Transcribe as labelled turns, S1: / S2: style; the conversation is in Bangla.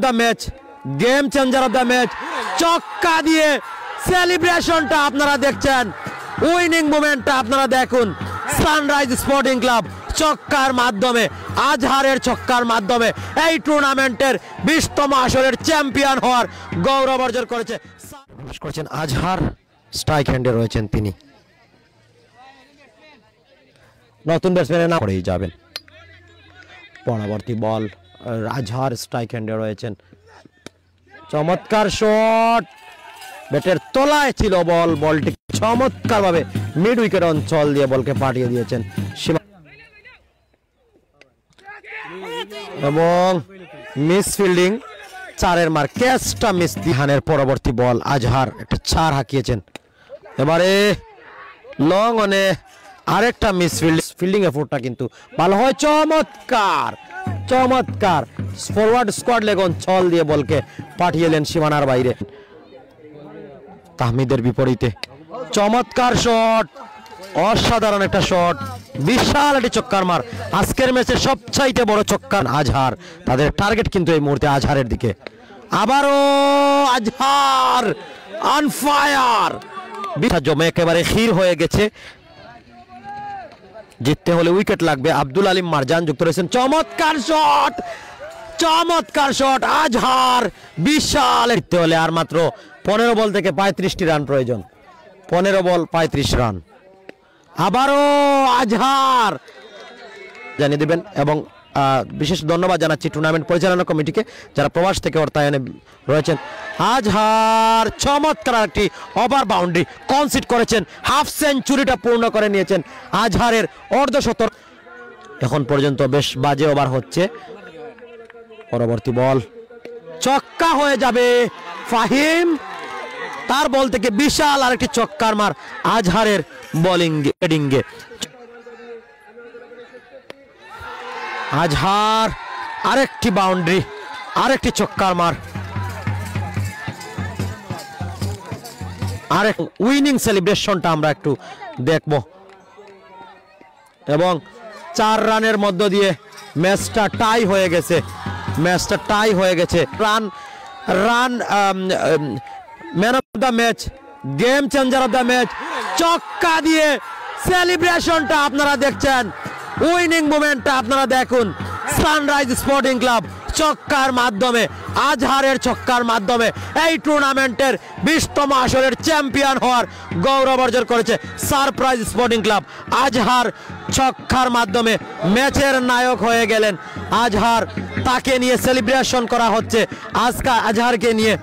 S1: The match, game changer of the match, চক্কা দিয়ে সেলিব্রেশনটা আপনারা দেখছেন, উইনিং মোমেন্টটা আপনারা দেখুন। সানরাইজ স্পোর্টিং ক্লাব চক্কার মাধ্যমে, আজহারের চক্কার মাধ্যমে এই টুর্নামেন্টের 20তম আসরের চ্যাম্পিয়ন হওয়ার গৌরব অর্জন করেছে। আজহার স্ট্রাইক হ্যান্ডে রয়েছেন তিনি, নতুন ব্যাটসম্যানের নাম করেই যাবেন। পরবর্তী বল, আজহার স্ট্রাইক হ্যান্ডে রয়েছেন, চমৎকার শট, ব্যাটের তলায় ছিল বল, বলটি চমৎকার ভাবে মিড উইকেট অঞ্চল দিয়ে বলকে পাঠিয়ে দিয়েছেন এবং মিস ফিল্ডিং, চারের মার, ক্যাচটা মিস। দিহানের পরবর্তী বল, আজহার একটা 4 হাঁকিয়েছেন, এবারে লং অনে আরেকটা মিস ফিল্ডিং এফোর্টটা কিন্তু ভালো হয়, চমৎকার চমৎকার ফরওয়ার্ড স্কোয়াড লেগ অঞ্চল দিয়ে বলকে পাঠিয়ে এলেন সীমানার বাইরে। তাহমিদের বিপরীতে চমৎকার শট, অসাধারণ একটা শট, বিশাল একটি চক্কার মার, আজকের ম্যাচের সবচাইতে বড় চক্কার আজহার। তাদের টার্গেট কিন্তু এই মুহূর্তে আজহারের দিকে। আবারও আজহার অন ফায়ার, জমে একেবারে ক্ষীর হয়ে গেছে, জিততে হলে উইকেট লাগবে। আব্দুল আলিম মারজান যুক্ত রয়েছেন, চমৎকার শট, চমৎকার শট, আজহার বিশাল। জিততে হলে আর মাত্র 15 বল থেকে 35টি রান প্রয়োজন, 15 বল 35 রান। আবারও আজহার জানিয়ে দেবেন এবং বিশেষ ধন্যবাদ জানাচ্ছি টুর্নামেন্ট পরিচালনা কমিটিকে যারা প্রবাস থেকে অর্থায়নে রয়েছেন। আজহার চমৎকার একটি ওভার বাউন্ডারি কনসিড করেছেন, হাফ সেঞ্চুরিটা পূর্ণ করে নিয়েছেন আজহারের অর্ধশতক। এখন পর্যন্ত বেশ বাজে ওভার হচ্ছে। পরবর্তী বল চক্কা হয়ে যাবে, ফাহিম তার বল থেকে বিশাল আরেকটি চক্কার মার আজহারের বোলিংয়ে। আজহার আরেকটি বাউন্ডারি, আরেকটি চক্কার মার, আরেক উইনিং সেলিব্রেশনটা আমরা একটু দেখব এবং 4 রানের মধ্য দিয়ে ম্যাচটা টাই হয়ে গেছে, ম্যাচটা টাই হয়ে গেছে। Run man of the match, game changer of the match, চক্কা দিয়ে সেলিব্রেশনটা আপনারা দেখছেন, উইনিং মোমেন্টটা আপনারা দেখুন। সানরাইজ স্পোর্টিং ক্লাব চক্কার মাধ্যমে, আজহারের চক্কার মাধ্যমে এই টুর্নামেন্টের 20তম আসরের চ্যাম্পিয়ন হওয়ার গৌরব অর্জন করেছে সারপ্রাইজ স্পোর্টিং ক্লাব। আজহার ছক্কার মাধ্যমে ম্যাচের নায়ক হয়ে গেলেন আজহার, তাকে নিয়ে সেলিব্রেশন করা হচ্ছে আজকে আজহারকে নিয়ে।